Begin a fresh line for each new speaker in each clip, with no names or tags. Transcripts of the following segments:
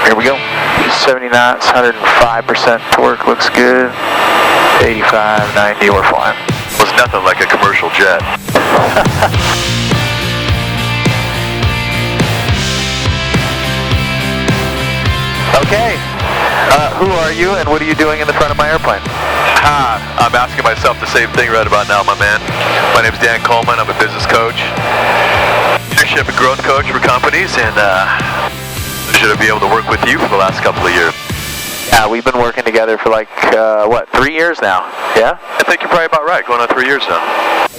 Here we go. 70 knots, 105% torque, looks good. 85, 90, we're flying.
Was nothing like a commercial jet.
Okay. Who are you and what are you doing in the front of my airplane?
I'm asking myself the same thing right about now, my man. My name's Dan Coleman. I'm a business coach, leadership and growth coach for companies, and pleasure to be able to work with you for the last couple of years.
Yeah, we've been working together for like, 3 years now? Yeah?
I think you're probably about right, going on 3 years now.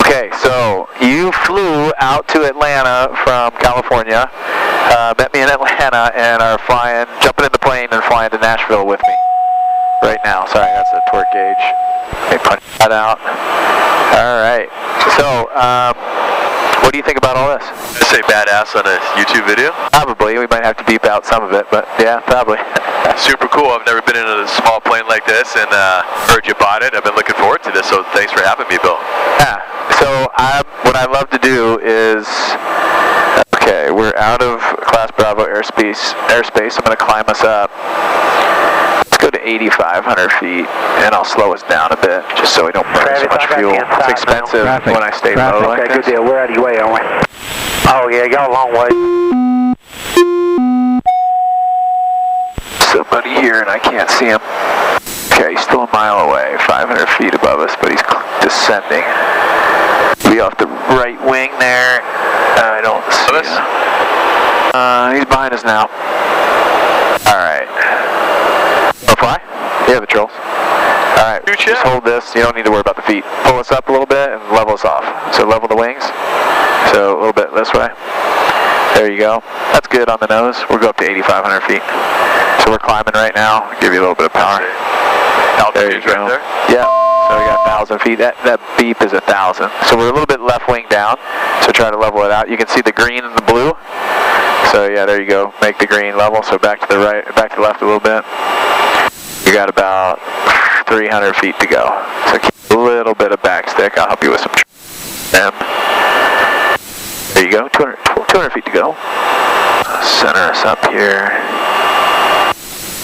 Okay, so you flew out to Atlanta from California, met me in Atlanta, and are jumping in the plane and flying to Nashville with me right now. Sorry, that's a torque gauge. Okay, punch that out. All right. So, what do you think about all this?
I say badass on a YouTube video.
Probably. We might have to beep out some of it, but yeah, probably.
Super cool. I've never been in a small plane like this, and heard you bought it. I've been looking forward to this, so thanks for having me, Bill.
Yeah. So what I love to do is, okay, we're out of Class Bravo airspace. I'm going to climb us up. Let's go to 8,500 feet, and I'll slow us down a bit, just so we don't burn so much fuel. It's expensive when I stay low like
okay,
this.
good deal. We're out of your way, aren't we? Oh, yeah, y'all a long way.
Somebody here, and I can't see him. Okay, he's still a mile away, 500 feet above us, but he's descending. Be off the right wing there. I don't see him. He's behind us now. All right. Wanna fly? Yeah, the trolls. All right, just hold this. You don't need to worry about the feet. Pull us up a little bit and level us off. So level the wings. So a little bit this way. There you go. That's good on the nose. We'll go up to 8,500 feet. So we're climbing right now. Give you a little bit of power. There you go.
Right there?
Yeah. So we got 1,000 feet. That beep is 1,000. So we're a little bit left wing down. So try to level it out. You can see the green and the blue. So yeah, there you go. Make the green level. So back to the right, back to the left a little bit. You got about 300 feet to go. So keep a little bit of backstick. I'll help you with some trim. There you go. 200 feet to go. Center us up here.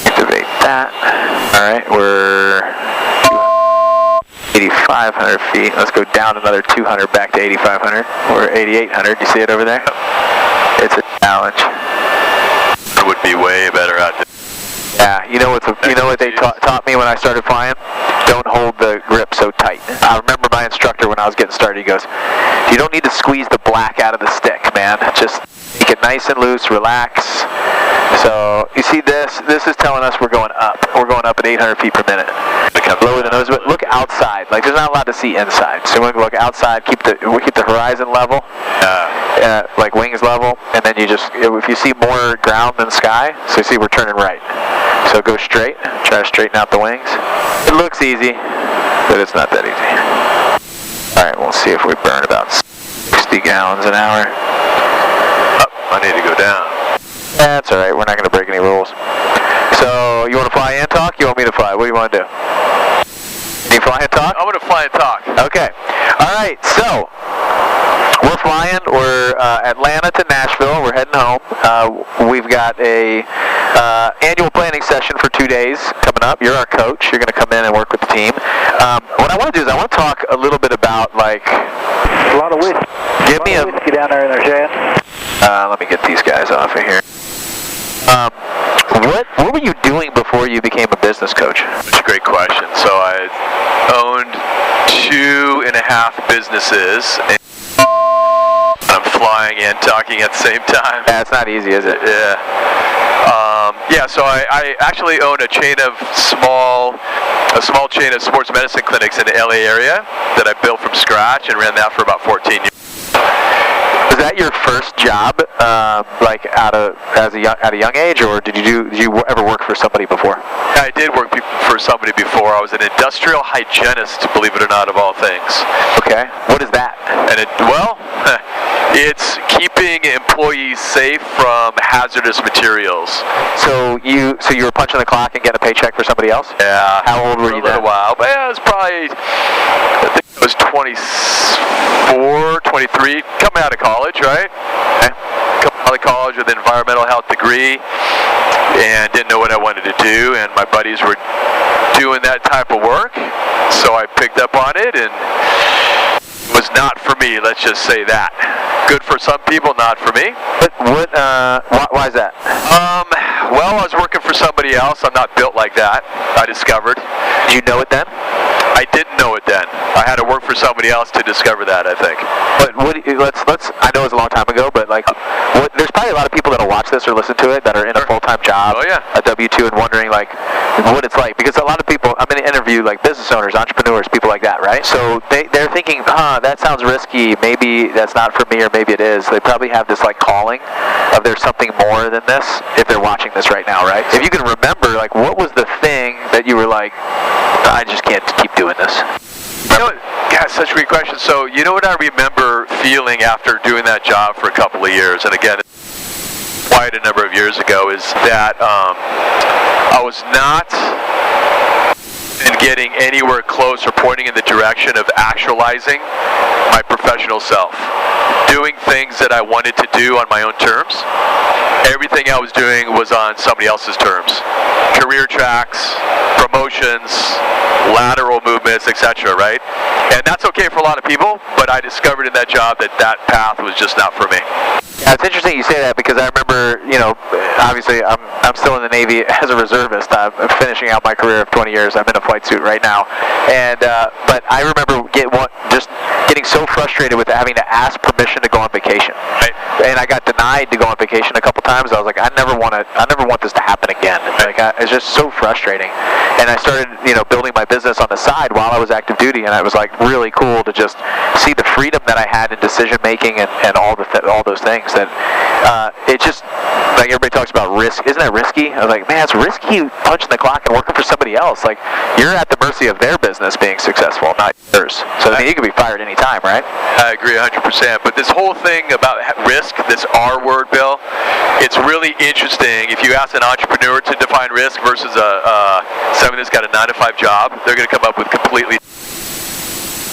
Activate that. All right, we're 8,500 feet. Let's go down another 200 back to 8,500. We're 8,800. You see it over there? It's a challenge.
It would be way better out there.
Yeah, you know what they taught me when I started flying? Don't hold the grip so tight. I remember my instructor when I was getting started, he goes, you don't need to squeeze the black out of the stick, man. Just make it nice and loose, relax. So, you see this? This is telling us we're going up. We're going up at 800 feet per minute. Lower the nose, but look outside. Like, there's not allowed to see inside. So we look outside, keep the horizon level, like wings level, and then you just, if you see more ground than sky, so you see we're turning right. So go straight, try to straighten out the wings. It looks easy, but it's not that easy. All right, we'll see if we burn about 60 gallons an hour.
I need to go down.
That's all right. We're not going to break any rules. So you want to fly and talk? You want me to fly? What do you want to do? Can you fly and talk?
I'm going to fly and talk.
Okay. All right. So we're flying. We're Atlanta to Nashville. We're heading home. We've got a annual planning session for 2 days coming up. You're our coach. You're going to come in and work with the team. What I want to do is I want to talk a little bit about like
A lot of whiskey.
Give me a
whiskey down there in their chest.
let me get these guys off of here. What were you doing before you became a business coach?
That's a great question. So I owned 2.5 businesses, and I'm flying and talking at the same time.
Yeah, it's not easy, is it?
Yeah. So I actually own a small chain of sports medicine clinics in the LA area that I built from scratch and ran that for about 14 years.
Was that your first job, like at a young age, or did you ever work for somebody before?
I did work for somebody before. I was an industrial hygienist, believe it or not, of all things.
Okay. What is that?
And it's keeping employees safe from hazardous materials.
So you were punching the clock and getting a paycheck for somebody else?
Yeah.
How old were you then?
For a little while, but yeah, it was probably, I think it was 24, 23, coming out of college, right?
Okay.
Coming out of college with an environmental health degree. and didn't know what I wanted to do, and my buddies were doing that type of work, so I picked up on it, and it was not for me, let's just say that. Good for some people, not for me.
But why is that?
Well, I was working for somebody else. I'm not built like that, I discovered.
Did you know it then?
I didn't know it then. I had to work for somebody else to discover that, I think.
But let's I know it was a long time ago, but like, there's probably a lot of people that'll watch this or listen to it that are in a full-time job, a W-2, and wondering like what it's like, because a lot of people, I'm going to interview like business owners, entrepreneurs, people like that, right? So they're thinking, that sounds risky, maybe that's not for me, or maybe it is. They probably have this like calling of there's something more than this if they're watching this right now, right? If you can remember, like, what was the thing that you were like, I just can't keep doing this?
You know, yeah, such a great question. So, you know what I remember feeling after doing that job for a couple of years, and again, quite a number of years ago, is that I was not getting anywhere close or pointing in the direction of actualizing my professional self. Doing things that I wanted to do on my own terms. Everything I was doing was on somebody else's terms. Career tracks, promotions, lateral movements, etc., right? And that's okay for a lot of people, but I discovered in that job that that path was just not for me.
Yeah, it's interesting you say that, because I remember, obviously I'm still in the Navy as a reservist. I'm finishing out my career of 20 years. I'm in a flight suit right now. And but I remember just getting so frustrated with having to ask permission to go on vacation.
Right.
And I got denied to go on vacation a couple times. I was like, I never want this to happen again. Like, it's just so frustrating. And I started, building my business on the side while I was active duty, and it was like really cool to just see the freedom that I had in decision making and all those things. That it just, like, everybody talks about risk. Isn't that risky? I was like, man, it's risky punching the clock and working for somebody else. Like, you're at the mercy of their business being successful, not yours. So I mean, you could be fired anytime, right?
I agree 100%. But this whole thing about risk, this R word, Bill, it's really interesting. If you ask an entrepreneur to define risk versus somebody that's got a 9-to-5 job, they're going to come up with completely.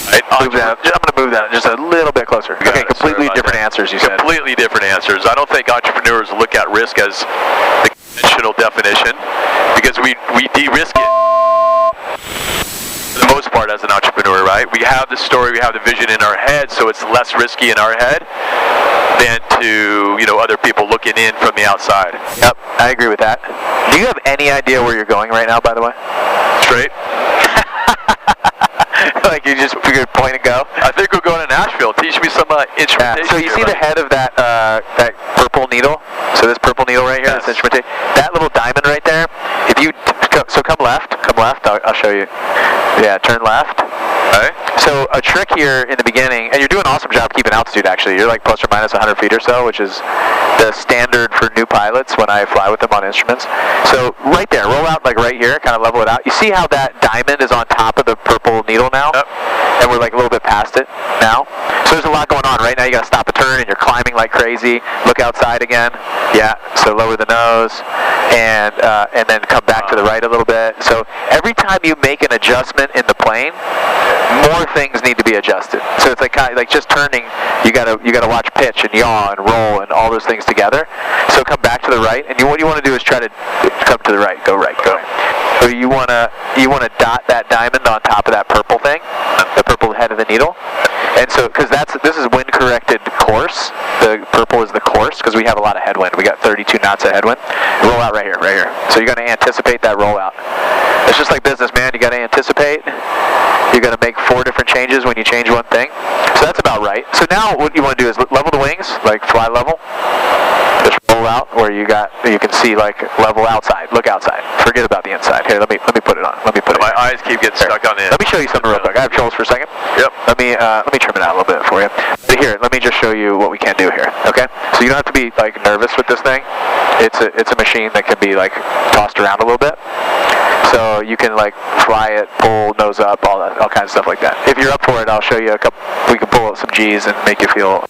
Right?
I'm going to move that just a little bit closer. Okay, completely different answers, you said.
Completely different answers. I don't think entrepreneurs look at risk as the conventional definition, because we de-risk it for the most part as an entrepreneur, right? We have the story, we have the vision in our head, so it's less risky in our head than to, other people looking in from the outside.
Yep, I agree with that. Do you have any idea where you're going right now, by the way?
Straight.
Like, you just figured point and go?
I think we're going to Nashville. Teach me some instrumentation.
So you see the head of that purple needle? So this purple needle right here,
yes.
This instrumentation, that little diamond right there, if you, come left, I'll show you. Yeah, turn left.
Okay.
So a trick here in the beginning, and you're doing an awesome job keeping altitude, actually. You're like plus or minus 100 feet or so, which is the standard for new pilots when I fly with them on instruments. So right there, roll out like right here, kind of level it out. You see how that diamond is on top of the purple needle now?
Yep.
And we're like a little bit past it now. So there's a lot going on. Right now you got to stop a turn, and you're climbing like crazy. Look outside again. Yeah, so lower the nose, and then come back to the right a little bit. So every time you make an adjustment in the plane, more things need to be adjusted. So it's like just turning, you gotta watch pitch and yaw and roll and all those things together. So come back to the right, and what you want to do is try to come to the right, go right, go. So you wanna dot that diamond on top of that purple thing, the purple head of the needle. And so, because this is wind corrected course. The purple is the course, because we have a lot of headwind. We got 32 knots of headwind. Roll out right here. So you're going to anticipate that rollout. It's just like business, man. You got to anticipate. You're going to make 4 different changes when you change one thing. So that's about right. So now what you want to do is level the wings, like fly level. Just roll out where you can see like level outside. Look outside. Forget about the inside. Here, let me put it on.
My eyes keep getting stuck on the end.
Let me show you something real quick. I have controls for a second.
Yep.
Let me trim it out a little bit for you. But here, let me just show you what we can do here. Okay? So you don't have to be like nervous with this thing. It's a machine that can be like tossed around a little bit. So you can like fly it, pull, nose up, all kinds of stuff like that. If you're up for it, I'll show you we can pull up some G's and make you feel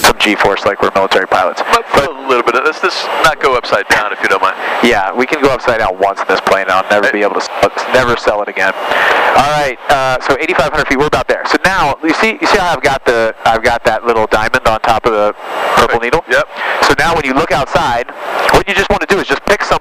some G-force like we're military pilots.
But a little bit of this. This not go upside down if you don't mind.
Yeah, we can go upside down once in this plane. I'll never be able to never sell it again. All right, so 8,500 feet. We're about there. So now you see how I've got that little diamond on top of the purple needle.
Yep.
So now when you look outside, what you just want to do is just pick some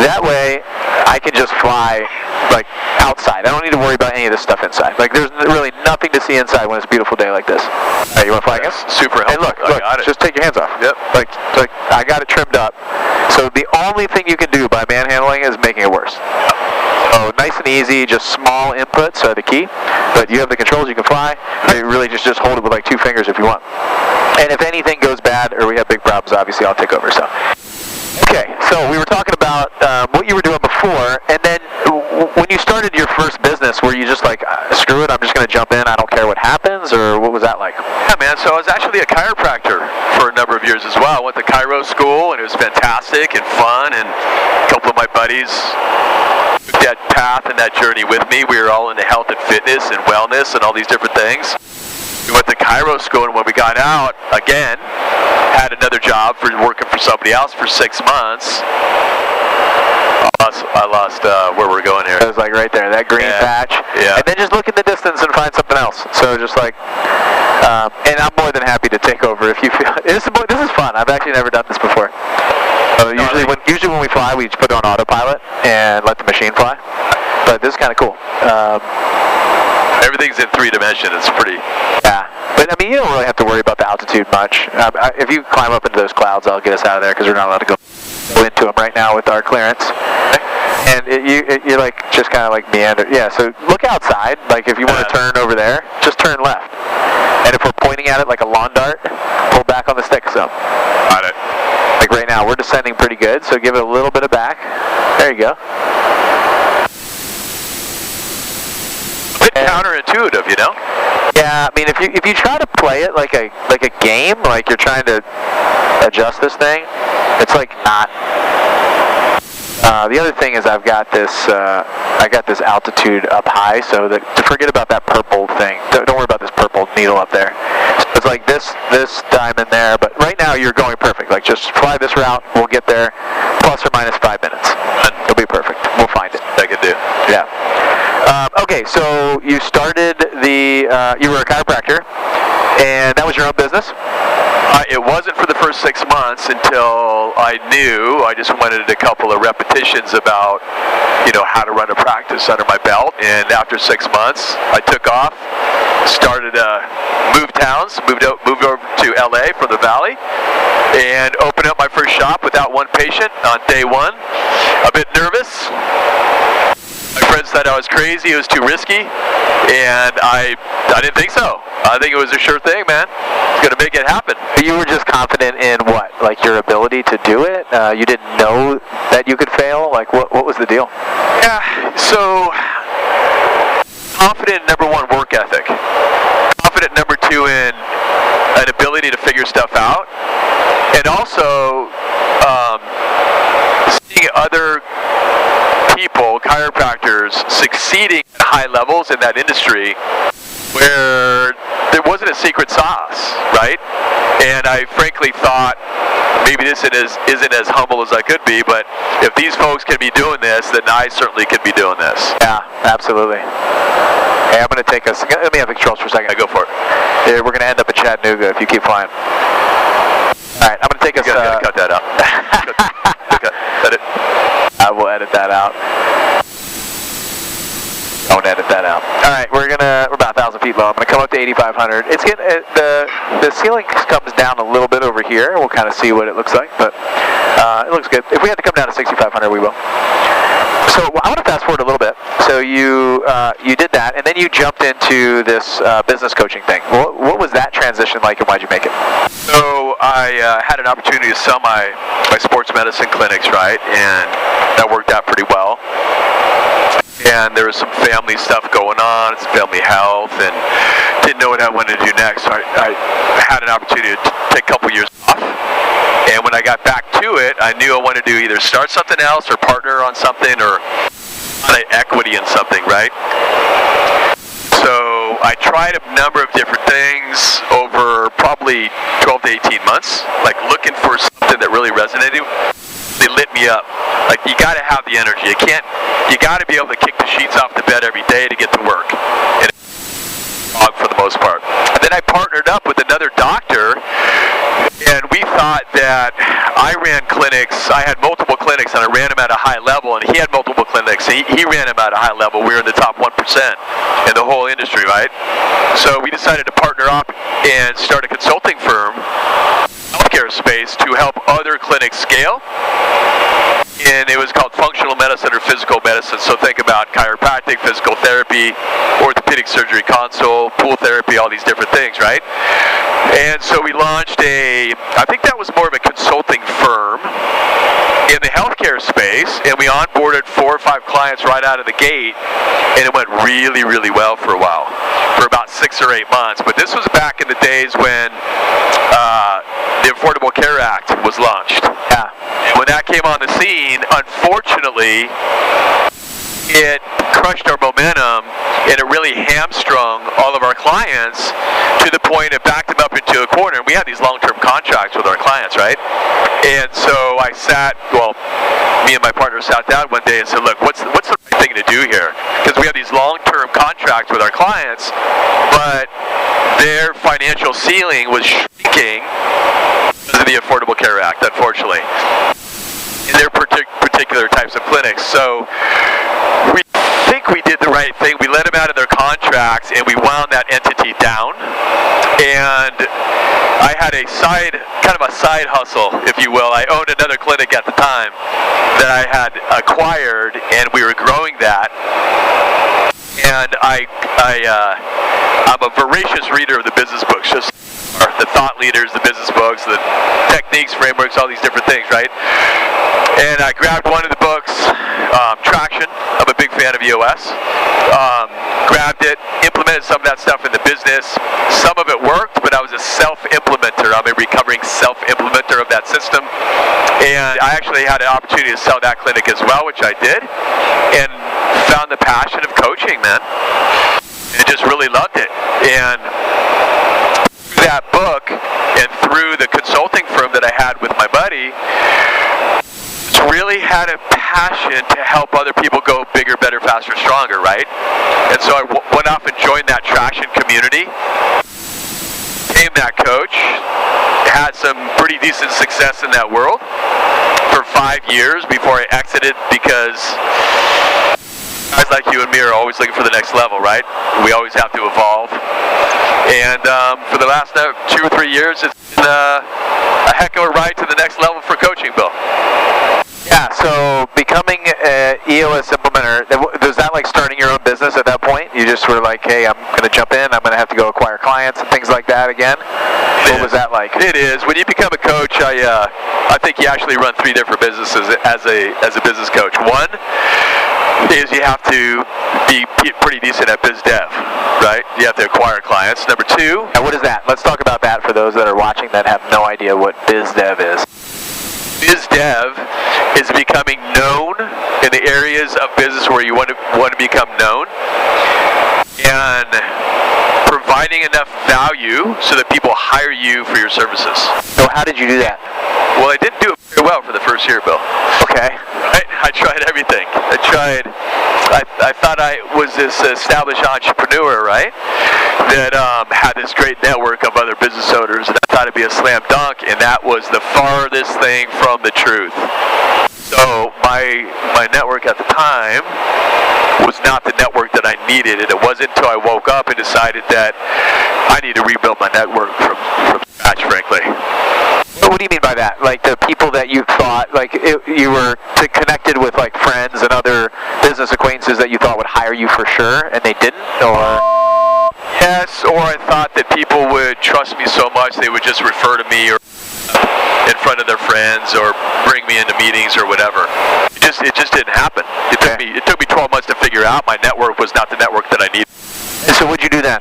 That way, I can just fly like outside. I don't need to worry about any of this stuff inside. Like there's really nothing to see inside when it's a beautiful day like this. All right, you want to fly again?
Super helpful.
Hey, look,
got it.
just take your hands off.
Yep.
Like I got it trimmed up. So the only thing you can do by manhandling is making it worse. So nice and easy, just small inputs are the key. But you have the controls, you can fly. You really just hold it with like 2 fingers if you want. And if anything goes bad or we have big problems, obviously I'll take over. So. Okay, so we were talking about what you were doing before, and then when you started your first business, were you just like, screw it, I'm just going to jump in, I don't care what happens, or what was that like?
Yeah, man, so I was actually a chiropractor for a number of years as well. I went to chiro school, and it was fantastic and fun, and a couple of my buddies took that path and that journey with me. We were all into health and fitness and wellness and all these different things. We went to chiro school, and when we got out, again, had another job for working for somebody else for 6 months. I lost where we're going here.
It was like right there, that green patch.
Yeah.
And then just look in the distance and find something else. So just like, and I'm more than happy to take over if you feel. This is fun. I've actually never done this before. Usually when we fly, we just put it on autopilot and let the machine fly. But this is kind of cool.
Everything's in 3 dimensions. It's pretty.
Yeah. But, I mean, you don't really have to worry about the altitude much. If you climb up into those clouds, I'll get us out of there because we're not allowed to go into them right now with our clearance. And you're like, just kind of like meander. Yeah, so look outside. Like, if you want to turn over there, just turn left. And if we're pointing at it like a lawn dart, pull back on the stick some.
Got it.
Like right now, we're descending pretty good, so give it a little bit of back. There you go.
Counterintuitive, you know?
Yeah, I mean, if you try to play it like a game, like you're trying to adjust this thing, it's like not. The other thing is I got this altitude up high, so that to forget about that purple thing. Don't worry about this purple needle up there. So it's like this diamond there, but right now you're going perfect. Like just fly this route, we'll get there, plus or minus 5 minutes. It'll be perfect. We'll find it.
I could do.
Yeah. Okay, so you started you were a chiropractor, and that was your own business?
It wasn't for the first 6 months until I knew. I just wanted a couple of repetitions about, how to run a practice under my belt. And after 6 months, I took off, started moved over to LA from the Valley, and opened up my first shop without one patient on day 1. A bit nervous. My friends said I was crazy, it was too risky, and I didn't think so. I think it was a sure thing, man. It's going to make it happen.
You were just confident in what? Like your ability to do it? You didn't know that you could fail? Like what was the deal?
Yeah, so confident, number 1, work ethic. Confident, number 2, in an ability to figure stuff out. And also seeing other people, chiropractors, succeeding at high levels in that industry where there wasn't a secret sauce, right? And I frankly thought maybe this isn't as humble as I could be, but if these folks can be doing this, then I certainly could be doing this.
Yeah, absolutely. Hey, I'm going to take us. Let me have the controls for a second.
Yeah, go for it.
Yeah, we're going to end up in Chattanooga if you keep flying. All right, I'm going to take us.
You gotta cut that out. Cut it.
I will edit that out. Don't edit that out. All right, we're about 1,000 feet low. I'm gonna come up to 8,500. It's getting the ceiling comes down a little bit over here. We'll kind of see what it looks like, but it looks good. If we have to come down to 6,500, we will. So I want to fast forward a little bit. So you did that, and then you jumped into this business coaching thing. What was that transition like, and why'd you make it?
So I had an opportunity to sell my sports medicine clinics, right, and that worked out pretty well. And there was some family stuff going on, some family health, and didn't know what I wanted to do next. So I had an opportunity to take a couple years off. And when I got back to it, I knew I wanted to either start something else or partner on something or equity in something, right? So I tried a number of different things over probably 12 to 18 months, like looking for something that really resonated. They lit me up. Like, you got to have the energy. You got to be able to kick the sheets off the bed every day to get to work. And for the most part. And then I partnered up with another doctor, and we thought that I ran clinics. I had multiple clinics, and I ran them at a high level, and he had multiple clinics. He ran them at a high level. We were in the top 1% in the whole industry, right? So we decided to partner up and start a consulting firm, healthcare space, to help other clinics scale. And it was called functional medicine or physical medicine. So think about chiropractic, physical therapy, orthopedic surgery console, pool therapy, all these different things, right? And so we launched I think that was more of a consulting firm in the healthcare space, and we onboarded 4 or 5 clients right out of the gate, and it went really, really well for a while, for about 6 or 8 months. But this was back in the days when the Affordable Care Act was launched.
Yeah.
And when that came on the scene, unfortunately, it crushed our momentum, and it really hamstrung all of our clients to the point it backed them up into a corner. And we had these long-term contracts with our clients, right? And so me and my partner sat down one day and said, look, what's the right thing to do here? Because we have these long-term contracts with our clients, but their financial ceiling was shrinking because of the Affordable Care Act, unfortunately, in their particular types of clinics. So we think we did the right thing. We let them out of their contracts, and we wound that entity down. And I had kind of a side hustle, if you will. I owned another clinic at the time that I had acquired, and we were growing that. And I'm a voracious reader of the business books, just the thought leaders, the business books, the techniques, frameworks, all these different things, right? And I grabbed one of the books, Traction. I'm a big fan of EOS. Grabbed it, implemented some of that stuff in the business. Some of it worked, but I was a self-implementer. I'm a recovering self-implementer of that system. And I actually had an opportunity to sell that clinic as well, which I did, and found the passion of coaching, man. And just really loved it. And through that book and through the consulting firm that I had with my buddy, really had a passion to help other people go bigger, better, faster, stronger, right? And so I went off and joined that Traction community, became that coach, had some pretty decent success in that world for 5 years before I exited, because guys like you and me are always looking for the next level, right? We always have to evolve. And for the last 2 or 3 years, it's been a heck of a ride to the next level for coaching, Bill.
Yeah, so becoming an EOS implementer, was that like starting your own business at that point? You just were like, hey, I'm going to jump in, I'm going to have to go acquire clients and things like that again? What was that like?
It is. When you become a coach, I think you actually run 3 different businesses as a business coach. One is you have to be pretty decent at biz dev, right? You have to acquire clients. Number 2.
Now, what is that? Let's talk about that for those that are watching that have no idea what biz dev is.
Biz dev is becoming known in the areas of business where you want to become known, and providing enough value so that people hire you for your services.
So how did you do that?
Well, I didn't do it very well for the first year, Bill.
Okay.
I tried everything. I thought I was this established entrepreneur, right? That had this great network of other business owners, and I thought it'd be a slam dunk, and that was the farthest thing from the truth. So my network at the time was not the network that I needed, and it wasn't until I woke up and decided that I need to rebuild my network from scratch, frankly.
What do you mean by that? Like the people that you thought, you were connected with like friends and other business acquaintances that you thought would hire you for sure, and they didn't, or?
Yes, or I thought that people would trust me so much they would just refer to me or in front of their friends or bring me into meetings or whatever. It just didn't happen. It took me 12 months to figure out my network was not the network that I needed.
And so what'd you do then?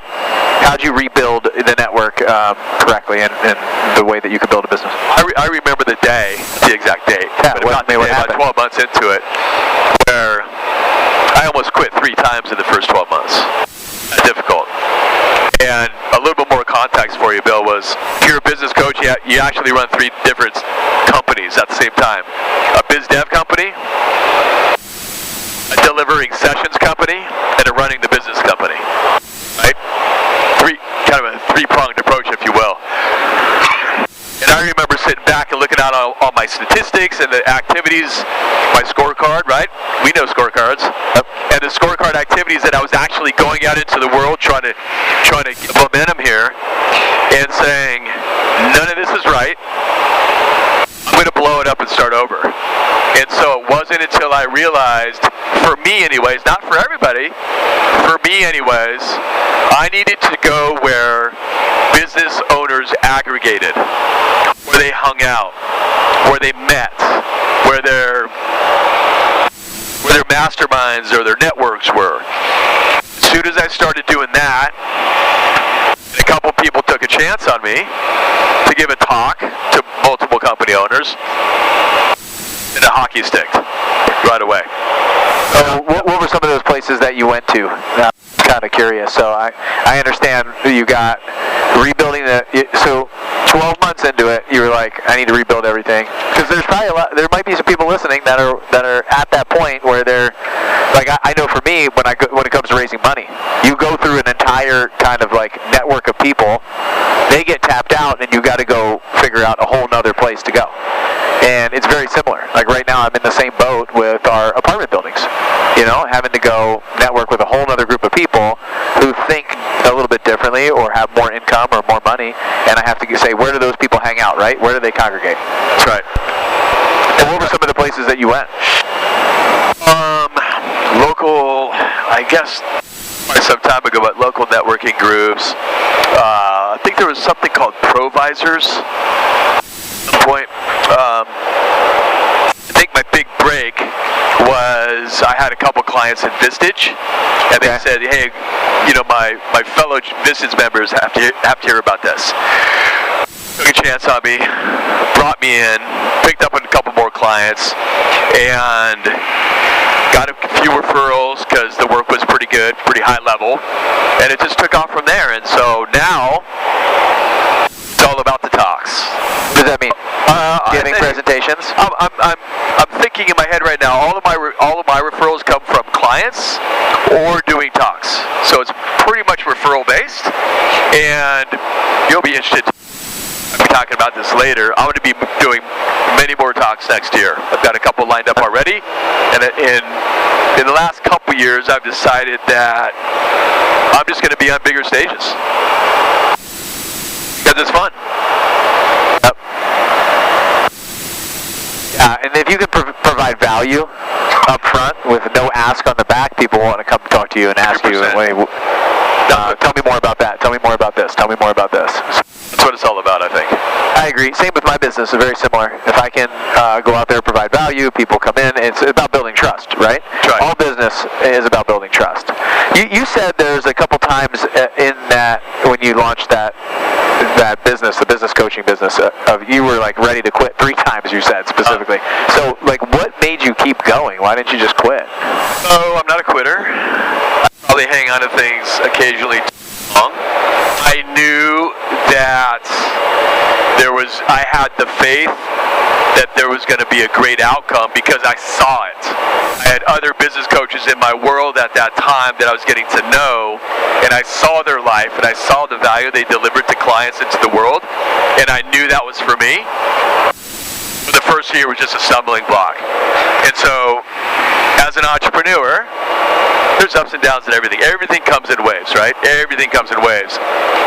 How'd you rebuild the network correctly and the way that you could build a business?
I remember the day, the exact date,
yeah,
but about 12 months into it, where I almost quit 3 times in the first 12 months. That's difficult. And a little bit more context for you, Bill, was if you're a business coach, you actually run 3 different companies at the same time. A biz dev company, a delivering sessions company, and a running the business company. Right? Kind of a 3-pronged approach, if you will. And I remember sitting back and looking out all my my statistics and the activities, my scorecard, right? We know scorecards.
Yep.
And the scorecard activities that I was actually going out into the world trying to get momentum here and saying, none of this is right. I'm going to blow it up and start over. And so it wasn't until I realized, for me anyways, not for everybody, for me anyways, I needed to go where business owners aggregated, where they hung out, where they met, where their masterminds or their networks were. As soon as I started doing that, a couple people took a chance on me to give a talk to multiple company owners, and a hockey stick right away.
So what were some of those places that you went to? I'm kind of curious. So I understand you got rebuilding so 12 months into it, you were like, I need to rebuild everything. Because there's probably there might be some people listening that are at that point where they're like, I know for me, when it comes to raising money, you go through an entire kind of like network of people. They get tapped out, and you got to go figure out a whole nother place to go. And it's very similar. Like right now, I'm in the same boat with our apartment buildings. Having to go network with a whole other group of people who think a little bit differently or have more income or more money. And I have to say, where do those people hang out, right? Where do they congregate?
That's right.
And what were some of the places that you went?
Local, I guess, some time ago, but local networking groups. I think there was something called Provisors at some point. I think my big break was I had a couple clients in Vistage, and they said, hey, my fellow Vistage members have to hear about this. Took a chance on me, brought me in, picked up a couple more clients, and got a few referrals because the work was pretty good, pretty high level, and it just took off from there. And so now it's all about the talks.
What does that mean? Giving presentations?
I'm thinking in my head right now. All of my referrals come from clients or doing talks. So it's pretty much referral based, and you'll be interested. I'll be talking about this later. I'm going to be doing many more talks next year. I've got a couple lined up already, and in the last couple years, I've decided that I'm just going to be on bigger stages because it's fun.
And if you can provide value up front with no ask on the back, people want to come talk to you and ask 100%. You, tell me more about that. Tell me more about this. Tell me more about this.
That's what it's all about, I think.
I agree. Same with my business. It's very similar. If I can go out there, provide value, people come in. It's about building trust, right?
Right.
All business is about building trust. You said there's a couple times in that when you launched that business, the business coaching business, you were like ready to quit 3 times. You said specifically. So like, what made you keep going? Why didn't you just quit?
Oh, I'm not a quitter. I probably hang on to things occasionally too long. I knew that I had the faith that there was going to be a great outcome because I saw it. I had other business coaches in my world at that time that I was getting to know, and I saw their life, and I saw the value they delivered to clients into the world, and I knew that was for me. But the first year was just a stumbling block. And so, as an entrepreneur, there's ups and downs and everything. Everything comes in waves, right? Everything comes in waves.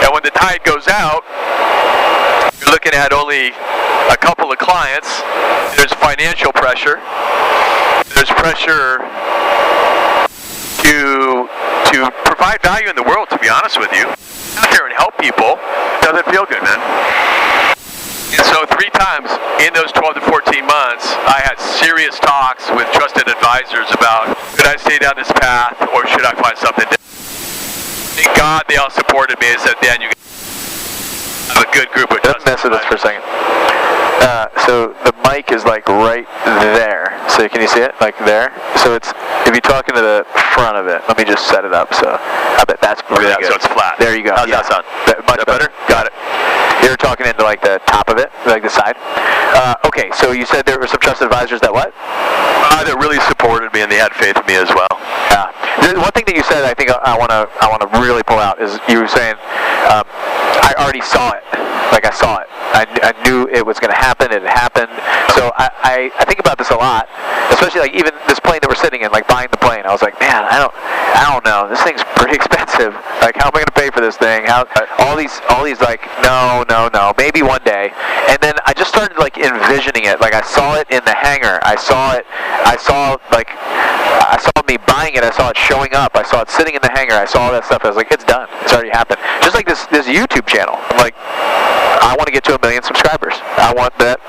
And when the tide goes out, you're looking at only a couple of clients. There's financial pressure. There's pressure to provide value in the world, to be honest with you. Out there and help people doesn't feel good, man. And so 3 times in those 12 to 14 months, I had serious talks with trusted advisors about, should I stay down this path or should I find something different? Thank God they all supported me and said, Dan, you have a good group of trusted
advisors. Let's mess with this for a second. So the mic is like right there. So can you see it? Like there? So it's, if you're talking to the front of it, let me just set it up. So I bet that's really good.
So it's flat.
There you go.
How's that sound?
Much better? Got it. You're talking into like the top of it, like the side. Okay, so you said there were some trusted advisors that what?
That really supported me and they had faith in me as well.
Yeah. One thing that you said, I think I want to really pull out is you were saying, I already saw it. Like I saw it. I knew it was going to happen. It had happened. So I think about this a lot, especially like even this plane that we're sitting in, like buying the plane. I was like, man, I don't know. This thing's pretty expensive. Like, how am I going to pay for this thing? All these like, no. Maybe one day. And then I just started like envisioning it. Like I saw it in the hangar. I saw me buying it. I saw it showing up. I saw it sitting in the hangar. I saw all that stuff. I was like, it's done. It's already happened. Just like this YouTube channel. I'm like, I want to get to 1 million subscribers. I want that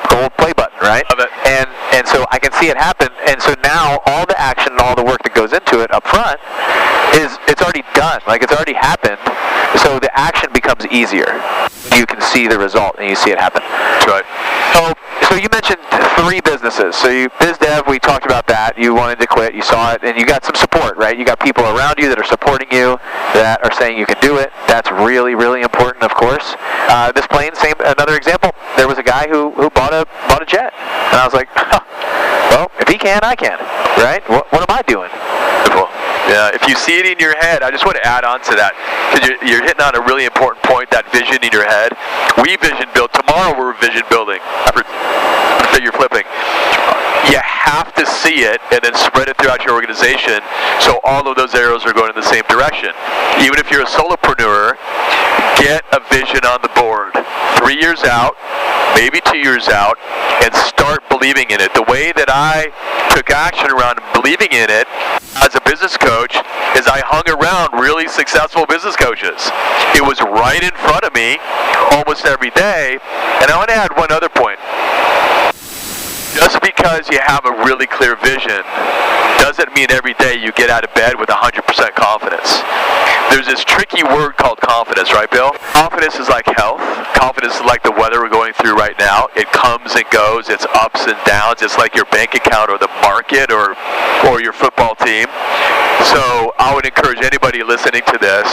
gold play button, right?
Love it.
And so I can see it happen. And so now all the action and all the work that goes into it up front it's already done. Like it's already happened. So the action becomes easier. You can see the result and you see it happen.
That's right.
So you mentioned 3 businesses. So biz dev, we talked about that. You wanted to quit. You saw it, and you got some support, right? You got people around you that are supporting you, that are saying you can do it. That's really, really important, of course. This plane, another example. There was a guy who bought a jet, and I was like, well, if he can, I can, right? What am I doing?
Yeah, if you see it in your head, I just want to add on to that, because you're hitting on a really important point, that vision in your head. We vision build. Tomorrow we're vision building. Figure flipping. You have to see it and then spread it throughout your organization so all of those arrows are going in the same direction. Even if you're a solopreneur, get a vision on the board. 3 years out, maybe 2 years out, and start believing in it. The way that I took action around believing in it as a business coach is I hung around really successful business coaches. It was right in front of me almost every day. And I want to add one other point. Just because you have a really clear vision doesn't mean every day you get out of bed with 100% confidence. There's this tricky word called confidence, right, Bill? Confidence is like health. Confidence is like the weather we're going through right now. It comes and goes. It's ups and downs. It's like your bank account or the market or your football team. So I would encourage anybody listening to this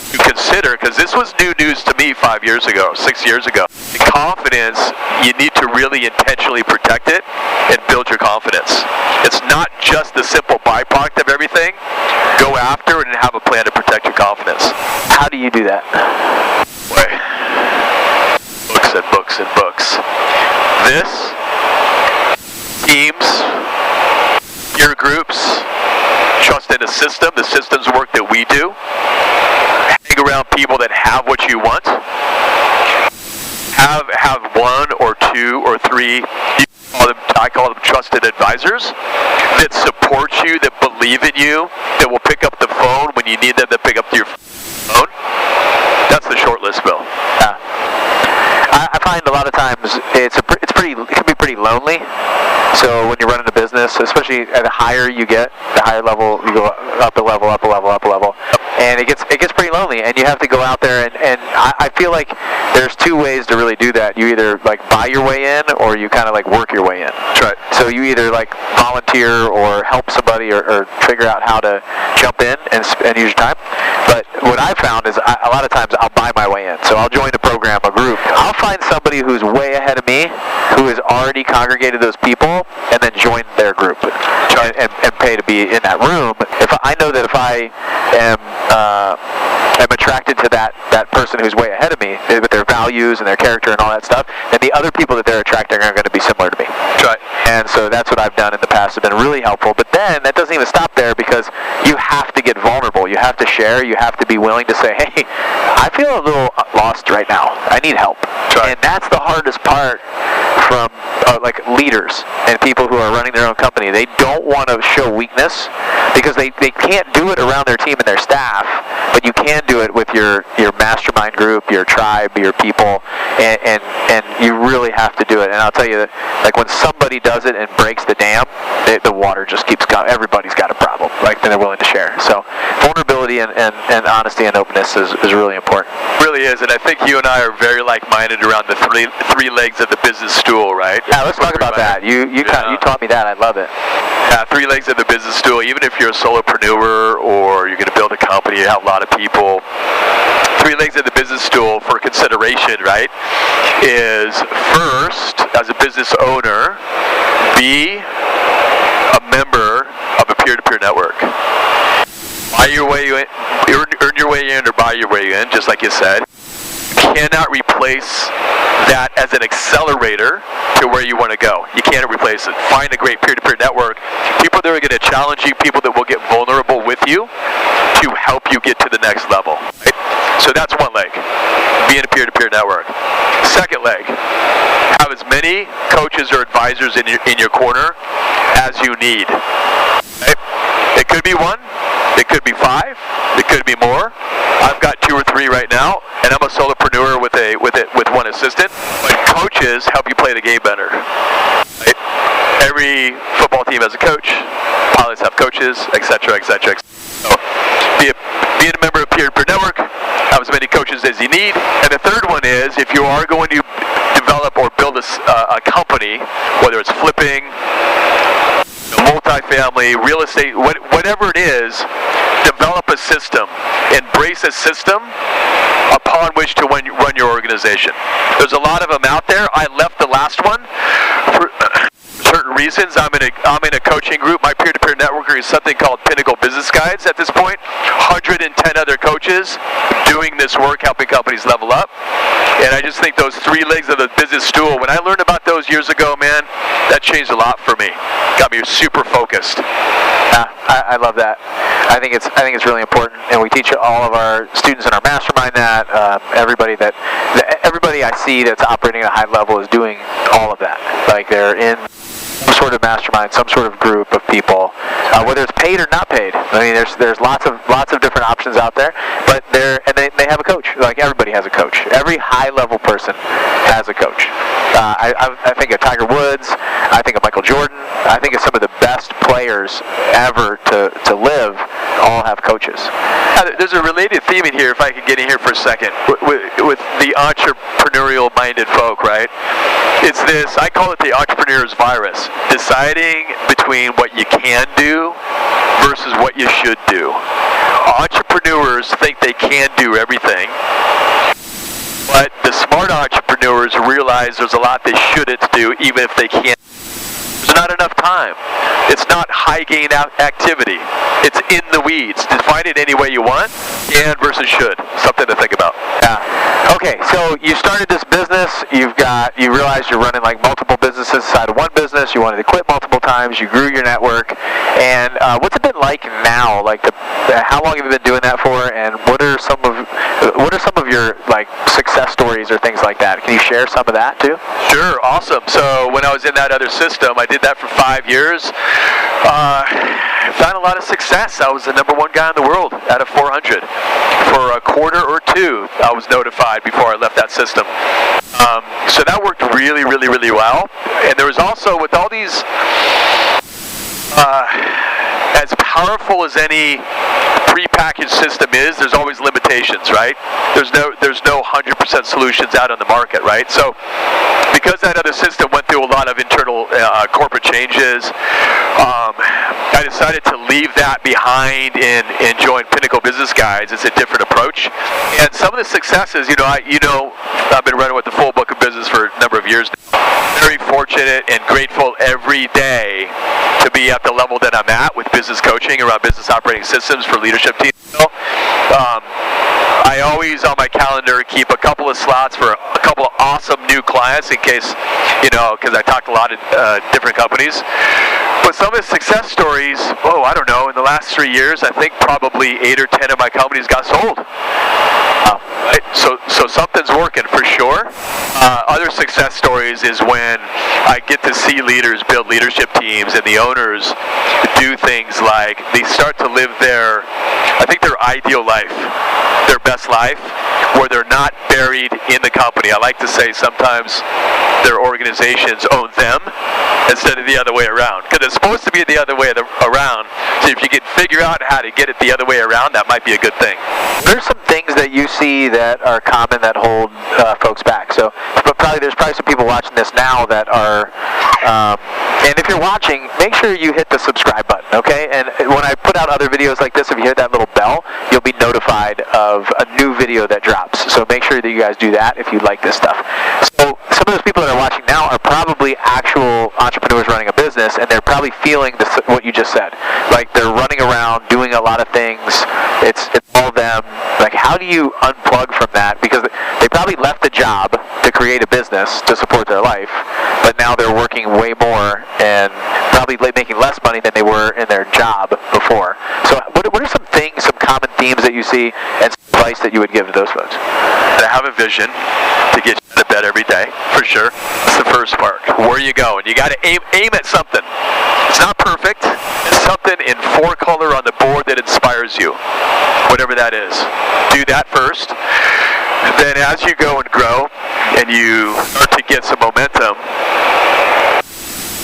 to consider, because this was new news to me 5 years ago, 6 years ago. Confidence, you need to really intentionally protect it and build your confidence. It's not just the simple byproduct of everything. Go after it and have a plan to protect your confidence.
How do you do that?
Boy. Books and books and books. This, teams, peer groups, trust in the system, the systems work that we do. Hang around people that have what you want. Have 1 or 2 or 3, I call them trusted advisors, that support you, that believe in you, that will pick up the phone when you need them to pick up your phone. That's the short list, Bill.
Yeah. I find a lot of times it can be pretty lonely. So when you're running a business, especially at the higher you get, the higher level you go up a level, and it gets pretty lonely, and you have to go out there and I feel like there's 2 ways to really do that. You either like buy your way in, or you kind of like work your way in.
That's right.
So you either like volunteer or help somebody or figure out how to jump in and use your time. But what I've found is a lot of times I'll buy my way in. So I'll join a program, a group. I'll find somebody who's way ahead of me, who has already congregated those people, and then join their group and pay to be in that room. I know that if I am attracted to that person who's way ahead of me with their values and their character and all that stuff, then the other people that they're attracting are going to be similar to me.
Right.
And so that's what I've done in the past. It's been really helpful. But then that doesn't even stop there, because you have to get vulnerable. You have to share. You have to be willing to say, hey, I feel a little lost right now. I need help. Right. And that's the hardest part from like leaders and people who are running their own company. They don't want to show weakness because they can't do it around their team and their staff, but you can do it with your mastermind group, your tribe, your people, and you really have to do it. And I'll tell you that, like, when somebody does it and breaks the dam, the water just keeps coming. Everybody's got a problem, like, that they're willing to share. So vulnerability and honesty and openness is really important.
It really is, and I think you and I are very like-minded around the three legs of the business stool, right?
Yeah, let's talk about that. You taught me that. I love it.
Yeah, 3 legs of the business stool. Even if you're a solopreneur or you're going to build a company, you have a lot of people. 3 legs of the business stool for consideration, right, is first, as a business owner, be a member of a peer-to-peer network. buy your way in, earn your way in or buy your way in, just like you said. You cannot replace that as an accelerator to where you want to go. You can't replace it. Find a great peer-to-peer network. People that are going to challenge you, people that will get vulnerable with you to help you get to the next level. Right? So that's one leg, being a peer-to-peer network. Second leg, have as many coaches or advisors in your corner as you need. Right? It could be one, it could be five, it could be more. I've got 2 or 3 right now, and I'm a solopreneur with one assistant. But coaches help you play the game better. Right? Every football team has a coach. Pilots have coaches, etc., etc. So, be a member of peer-to-peer network. Have as many coaches as you need. And the third one is, if you are going to develop or build a company, whether it's flipping, multifamily, real estate, whatever it is, develop a system. Embrace a system upon which to run your organization. There's a lot of them out there. I left the last one for certain reasons. I'm in a coaching group. My peer-to-peer networker is something called Pinnacle Business Guides at this point. 110 other coaches doing this work, helping companies level up. And I just think those 3 legs of the business stool, when I learned about those years ago, man, that changed a lot for me. Got me super focused.
I love that. I think it's really important, and we teach all of our students in our mastermind that everybody I see that's operating at a high level is doing all of that. Like they're in some sort of mastermind, some sort of group of people, whether it's paid or not paid. I mean, there's lots of different options out there, but they have a coach. Like everybody has a coach. Every high level person has a coach. I think of Tiger Woods. I think of Michael Jordan. I think of some of the best players ever to live. All have coaches.
There's a related theme in here, if I could get in here for a second, with the entrepreneurial-minded folk, right? It's this, I call it the entrepreneur's virus, deciding between what you can do versus what you should do. Entrepreneurs think they can do everything, but the smart entrepreneurs realize there's a lot they shouldn't do, even if they can't. There's not enough time. It's not high gain activity. It's in the weeds. Define it any way you want, can versus should. Something to think about.
Yeah. Okay, so you started this business. You realized you're running like multiple businesses inside of one business. You wanted to quit multiple times. You grew your network. And what's it been like now? Like how long have you been doing that for? And what are some of your like success stories or things like that? Can you share some of that too?
Sure, awesome. So when I was in that other system, I did that for 5 years. Found a lot of success. I was the #1 guy in the world out of 400. For a quarter or 2, I was notified before I left that system. So that worked really, really, really well. And there was also, with all these, as powerful as any prepackaged system is, there's always limitations, right? There's no 100% solutions out on the market, right? So because that other system went through a lot of internal corporate changes, I decided to leave that behind and join Pinnacle Business Guides. It's a different approach. And some of the successes, I've been running with the full book of business for a number of years now. Very fortunate and grateful every day to be at the level that I'm at with business coaching around business operating systems for leadership teams. I always on my calendar keep a couple of slots for a couple of awesome new clients in case, because I talked to a lot of different companies. But some of the success stories, I don't know, in the last 3 years, I think probably 8 or 10 of my companies got sold. Right? So something's working for sure. Other success stories is when I get to see leaders build leadership teams and the owners do things like they start to live their ideal life, their best life, where they're not buried in the company. I like to say sometimes their organizations own them instead of the other way around, because it's supposed to be the other way around. So if you can figure out how to get it the other way around, that might be a good thing.
There's some things that you see that are common that hold folks back. So there's probably some people watching this now that are, and if you're watching, make sure you hit the subscribe button, okay? And when I put out other videos like this, if you hit that little bell, you'll be notified of a new video that drops. So make sure that you guys do that if you like this stuff. So some of those people that are watching now are probably actual entrepreneurs running a business, and they're probably feeling what you just said. Like, they're running around doing a lot of things. It's all them. Like, how do you unplug from that? Because they probably left the job to create a business to support their life, but now they're working way more and probably making less money than they were in their job before. So what are some things, some common themes that you see, and some advice that you would give to those folks?
To have a vision to get you out of bed every day, for sure. That's the first part. Where are you going? You got to aim at something. It's not perfect. It's something in 4-color on the board that inspires you, whatever that is. Do that first. Then as you go and grow and you start to get some momentum,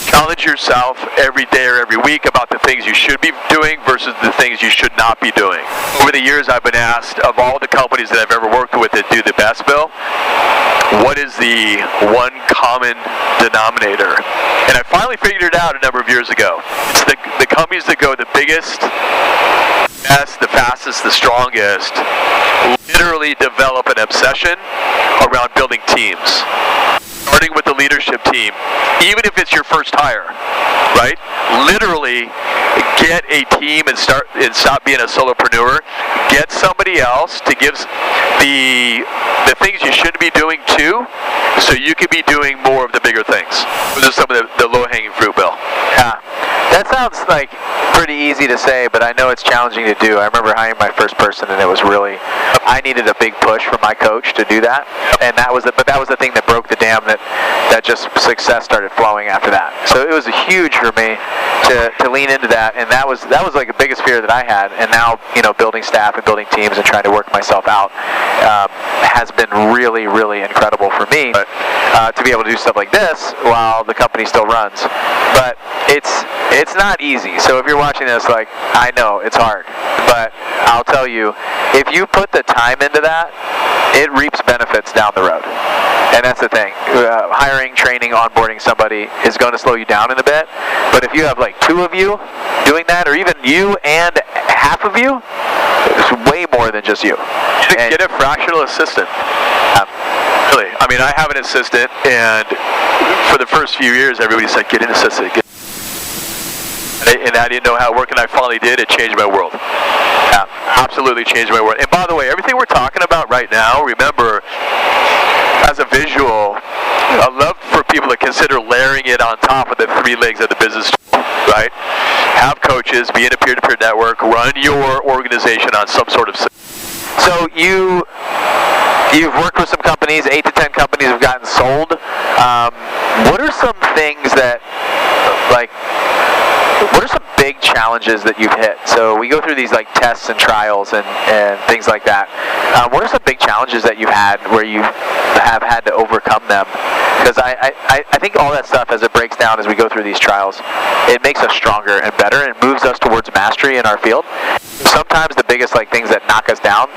challenge yourself every day or every week about the things you should be doing versus the things you should not be doing. Over the years, I've been asked, of all the companies that I've ever worked with that do the best, Bill, what is the one common denominator? And I finally figured it out a number of years ago. It's the companies that go the biggest, best, the fastest, the strongest, literally develop an obsession around building teams. Starting with the leadership team, even if it's your first hire, right? Literally get a team and stop being a solopreneur. Get somebody else to give the things you should be doing too, so you can be doing more of the bigger things. Those are some of the low-hanging fruit, Bill.
Yeah. That sounds like pretty easy to say, but I know it's challenging to do. I remember hiring my first person, and it was really, I needed a big push from my coach to do that, and that was the thing that broke the dam that just success started flowing after that. So it was huge for me to lean into that, and that was like the biggest fear that I had. And now, building staff and building teams and trying to work myself out has been really, really incredible for me to be able to do stuff like this while the company still runs. But it's not easy. So if you're watching this, like, I know it's hard, but I'll tell you, if you put the time into that, it reaps benefits down the road. And that's the thing. Hiring, training, onboarding somebody is going to slow you down in a bit. But if you have like 2 of you doing that, or even you and half of you, it's way more than just you.
Get a fractional assistant. Really. I mean, I have an assistant, and for the first few years, everybody said, get an assistant. And I didn't know how it worked, and I finally did. It changed my world. Yeah, absolutely changed my world. And by the way, everything we're talking about right now, remember, as a visual, I'd love for people to consider layering it on top of the 3 legs of the business, right? Have coaches, be in a peer-to-peer network, run your organization on some sort of system.
So you've worked with some companies, 8 to 10 companies have gotten sold. What are some things that, what are some big challenges that you've hit? So we go through these like tests and trials and things like that. What are some big challenges that you've had where you have had to overcome them? Because I think all that stuff, as it breaks down as we go through these trials, it makes us stronger and better and moves us towards mastery in our field. Sometimes the biggest things that knock us down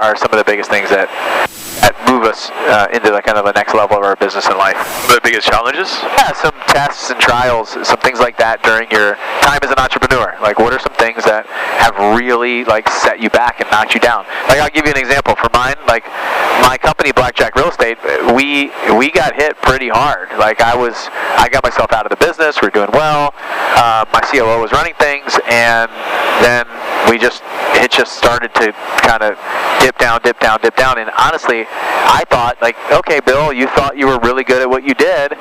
are some of the biggest things that move us into the kind of the next level of our business and life.
The biggest challenges?
Yeah, some tests and trials, some things like that during your time as an entrepreneur. Like, what are some things that have really set you back and knocked you down? Like, I'll give you an example. For mine, my company, Blackjack Real Estate, we got hit pretty hard. I got myself out of the business. We're doing well. My COO was running things, and then it just started to kind of dip down. And honestly, I thought, okay, Bill, you thought you were really good at what you did.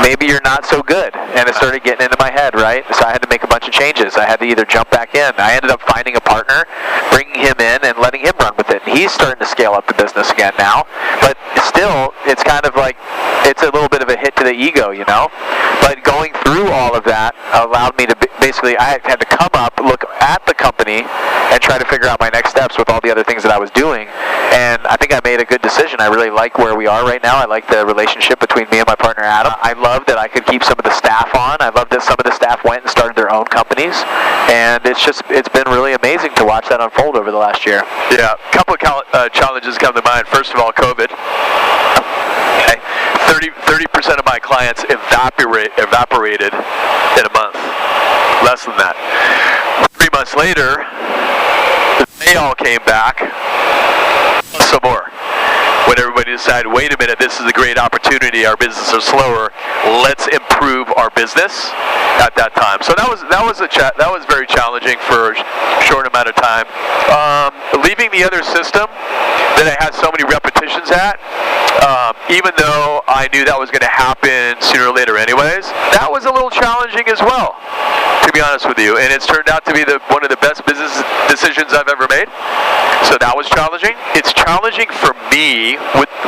Maybe you're not so good. And it started getting into my head, right? So I had to make a bunch of changes. I had to either jump back in. I ended up finding a partner, bringing him in, and letting him run with it. And he's starting to scale up the business again now. But still, it's kind of it's a little bit of a hit to the ego, But going through all of that allowed me to basically, I had to come up, look at the company, and try to figure out my next steps with all the other things that I was doing. And I think I made a good decision. I really like where we are right now. I like the relationship between me and my partner Adam. I love that I could keep some of the staff on. I love that some of the staff went and started their own companies. And it's been really amazing to watch that unfold over the last year.
Yeah, a couple of challenges come to mind. First of all, COVID. Okay. 30% of my clients evaporated in a month. Less than that. 3 months later, they all came back. Some more. When everybody decided, wait a minute, this is a great opportunity, our business is slower, let's improve our business at that time. So that was very challenging for a short amount of time. Leaving the other system that I had so many repetitions at, even though I knew that was going to happen sooner or later anyways, that was a little challenging as well, to be honest with you. And it's turned out to be one of the best business decisions I've ever made. So that was challenging. It's challenging for me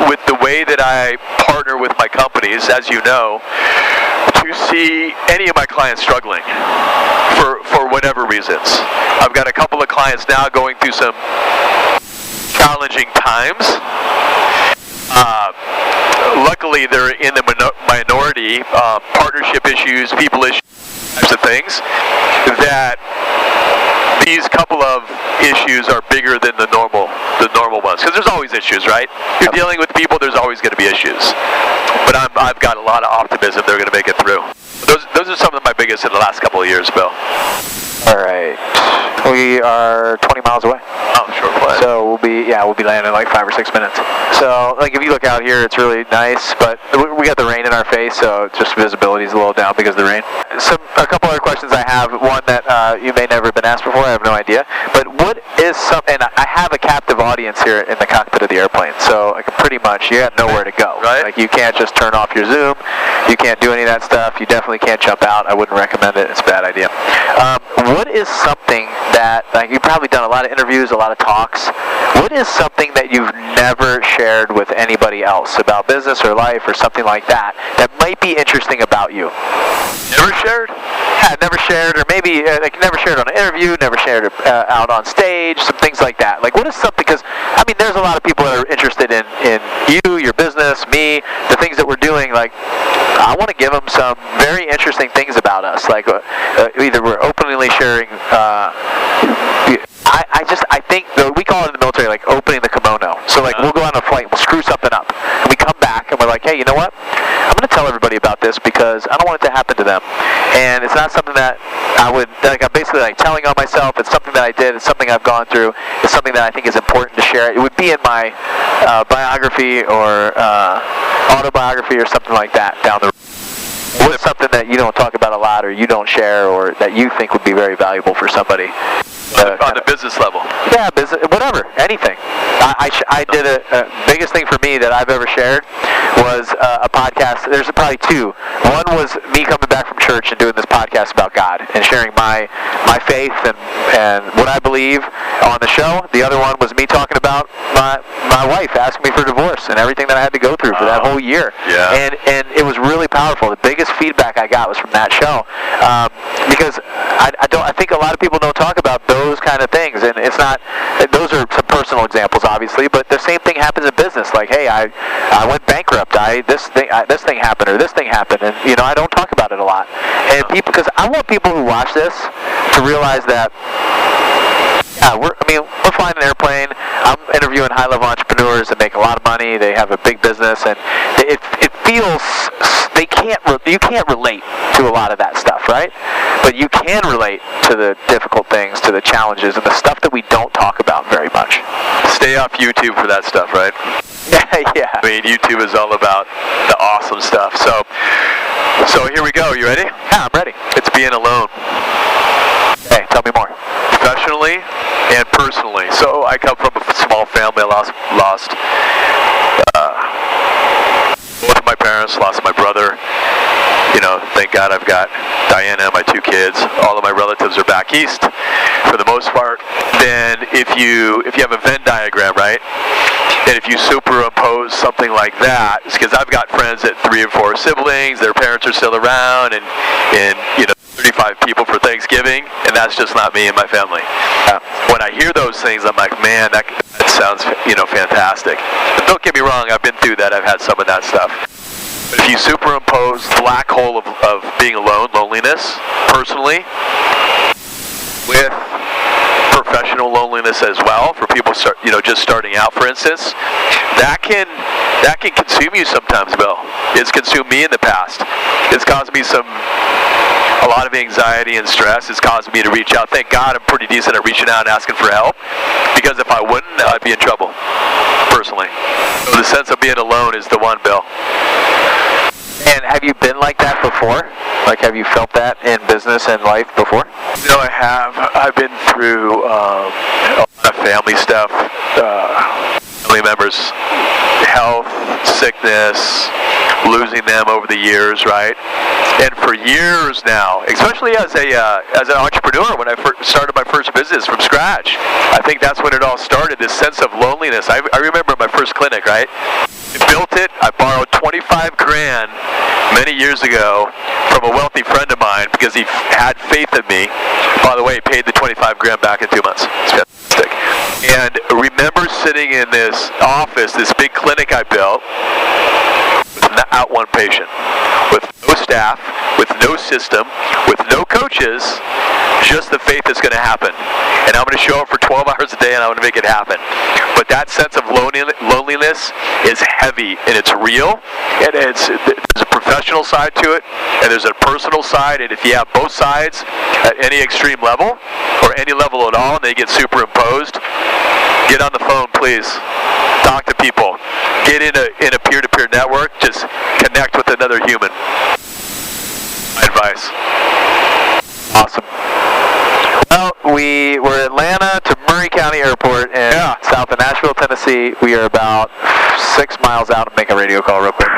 with the way that I partner with my companies, as you know, to see any of my clients struggling for whatever reasons. I've got a couple of clients now going through some challenging times. Luckily, they're in the minority, partnership issues, people issues, types of things, that these couple of issues are bigger than the normal ones. Because there's always issues, right? You're dealing with people, there's always going to be issues. But I've got a lot of optimism they're going to make it through. Those are some of my biggest in the last couple of years, Bill.
All right. We are 20 miles away.
Oh, short flight.
So we'll be landing in like 5 or 6 minutes. So like if you look out here, it's really nice, but we got the rain in our face, so just visibility is a little down because of the rain. A couple other questions I have. One that you may never have been asked before. I have no idea. But what is and I have a captive audience here in the cockpit of the airplane, so like pretty much you got nowhere to go.
Right.
Like you can't just turn off your Zoom. You can't do any of that stuff. You definitely can't jump out. I wouldn't recommend it. It's a bad idea. What is something that, like you've probably done a lot of interviews, a lot of talks, what is something that you've never shared with anybody else about business or life or something like that that might be interesting about you?
Never shared?
Yeah, never shared, or maybe like never shared on an interview, never shared out on stage, some things like that. Like what is something, because I mean there's a lot of people that are interested in you, your business, me, the things that we're doing. Like I want to give them some very interesting things about us, like either we're openly sharing. I think we call it in the military like opening the kimono. So like we'll go on a flight, we'll screw something up, and we come back and we're like, hey, you know what? I'm going to tell everybody about this because I don't want it to happen to them. And it's not something that I would, like I'm basically like telling on myself. It's something that I did. It's something I've gone through. It's something that I think is important to share. It would be in my biography or autobiography or something like that down the road. What's something that you don't talk about a lot or you don't share or that you think would be very valuable for somebody?
On the business level.
Yeah, business, whatever, anything. I did a biggest thing for me that I've ever shared was a podcast. There's probably two. One was me coming back from church and doing this podcast about God and sharing my faith and what I believe on the show. The other one was me talking about my wife asking me for divorce and everything that I had to go through for that whole year.
Yeah.
And it was really powerful. The biggest feedback I got was from that show because I think a lot of people don't talk about those kind of things, and it's not. Those are some personal examples, obviously, but the same thing happens in business. Like, hey, I went bankrupt. This thing happened, or this thing happened, and I don't talk about it a lot. And people, because I want people who watch this to realize that. Yeah, we're flying an airplane. I'm interviewing high-level entrepreneurs that make a lot of money. They have a big business, and it feels you can't relate to a lot of that stuff, right? But you can relate to the difficult things, to the challenges, and the stuff that we don't talk about very much.
Stay off YouTube for that stuff, right?
Yeah.
I mean, YouTube is all about the awesome stuff. So here we go. You ready?
Yeah, I'm ready.
It's being alone.
Hey, tell me more.
Professionally and personally. So I come from a small family. I lost both of my parents, lost my brother. Thank God I've got Diana and my 2 kids. All of my relatives are back east for the most part. Then if you have a Venn diagram, right? And if you superimpose something like that, it's because I've got friends that 3 or 4 siblings, their parents are still around, and 35 people for Thanksgiving, and that's just not me and my family. When I hear those things, I'm like, man, that sounds fantastic. But don't get me wrong, I've been through that. I've had some of that stuff. But if you superimpose the black hole of being alone, loneliness, personally, with professional loneliness as well, for people just starting out, for instance, that can consume you sometimes, Bill. It's consumed me in the past. It's caused me a lot of anxiety and stress. It's caused me to reach out. Thank God I'm pretty decent at reaching out and asking for help, because if I wouldn't, I'd be in trouble, personally. So the sense of being alone is the one, Bill.
And have you been like that before? Like, have you felt that in business and life before?
No, I have. I've been through a lot of family stuff, family members, health, sickness, losing them over the years, right? And for years now, especially as an entrepreneur, when I started my first business from scratch, I think that's when it all started, this sense of loneliness. I remember my first clinic, right? I built it. I borrowed $25 grand many years ago from a wealthy friend of mine because he had faith in me. By the way, he paid the $25 grand back in 2 months. It's fantastic. And remember sitting in this office, this big clinic I built, without one patient, with no staff, with no system, with no coaches, just the faith that's going to happen. And I'm going to show up for 12 hours a day and I'm going to make it happen. But that sense of loneliness is heavy, and it's real, and there's a professional side to it, and there's a personal side, and if you have both sides at any extreme level, or any level at all, and they get superimposed, get on the phone, please. Talk to people. Get in a peer-to-peer network. Just connect with another human. My advice.
Awesome. Well, we were Atlanta to Murray County Airport in south of Nashville, Tennessee. We are about 6 miles out. Make a radio call real quick.
5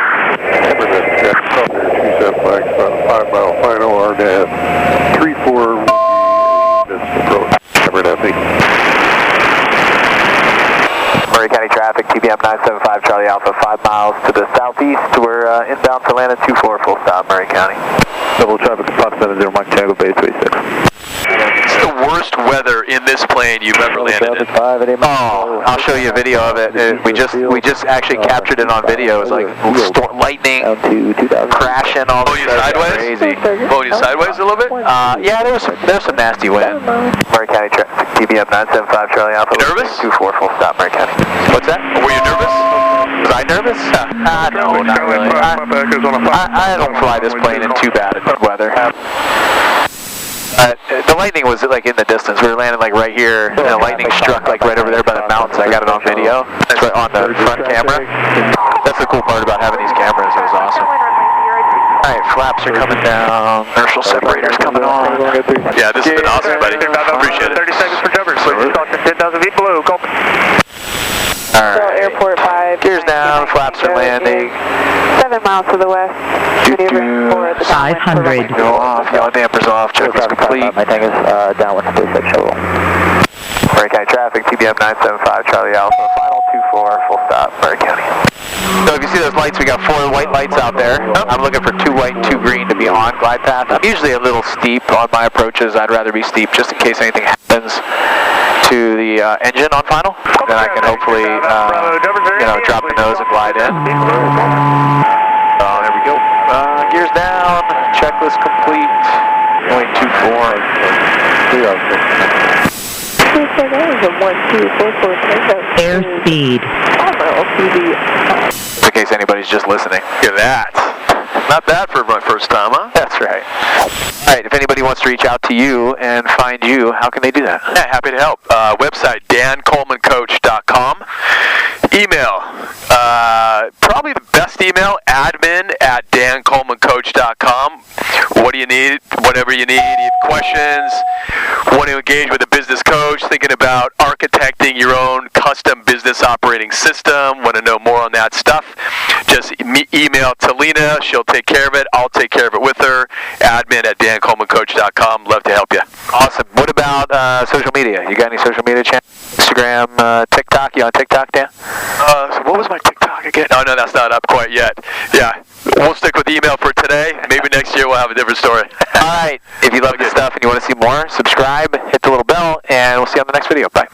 mile final, RDAF 34 approach.
Murray County traffic, TBM 975 Charlie Alpha, 5 miles to the southeast. We're inbound to Atlanta 24, full stop, Murray County.
Double traffic, 570 Mike Tango Bay 36.
It's the worst weather in this plane you've ever landed in.
Oh, I'll show you a video of it. We just actually captured it on video. It was like lightning, crashing all the
you sideways?
Crazy.
Blowing you sideways a little bit?
Yeah, there was some nasty wind. Murray County traffic, TBM 975 Charlie Alpha.
Nervous?
24, full stop, Murray County. What's that?
Were you nervous?
Was I nervous? No, not really. I don't fly this plane in too bad weather. The lightning was like in the distance. We were landing like right here, and the lightning struck like right over there by the mountains. I got it on video. It's right on the front camera. That's the cool part about having these cameras. It was awesome. Alright, flaps are coming down. Inertial separators coming on.
Yeah, this has been awesome, buddy. Appreciate it.
30 seconds for jumpers. Please talk to 10,000 feet below. Go.
Alright.
Airport 5.
Gears down, flaps are landing.
7 miles to the west. Maneuver for the
500.
Go off, yellow dampers off, check is complete.
My tank is downwind to 36 shuttle.
Murray County traffic, TBM 975 Charlie Alpha, final 24, full stop, Murray County. So if you see those lights, we got 4 white lights out there. I'm looking for 2 white and 2 green to be on glide path. I'm usually a little steep on my approaches. I'd rather be steep just in case anything happens to the engine on final. Then I can hopefully, drop the nose and glide in. There we go. Gears down. Checklist complete. 0.24.
Airspeed.
In case anybody's just listening.
Look at that. Not bad for my first time, huh?
That's right. All right, if anybody wants to reach out to you and find you, how can they do that?
Yeah, happy to help. Website, dancolemancoach.com. Email, probably the best email, admin@dancolemancoach.com. What do you need? Whatever you need. You have questions, want to engage with a business coach, thinking about architecting your own custom business operating system, want to know more on that stuff, just email Talina. She'll take care of it. I'll take care of it with her. admin@dancolemancoach.com. Love to help you.
Awesome. What about social media? You got any social media channels? Instagram, TikTok? You on TikTok, Dan?
So what was my TikTok again? Oh, no, that's not up quite yet. Yeah, we'll stick with email for today. Maybe next year we'll have a different story.
All right. If you love this stuff and you want to see more, subscribe, hit the little bell, and we'll see you on the next video. Bye.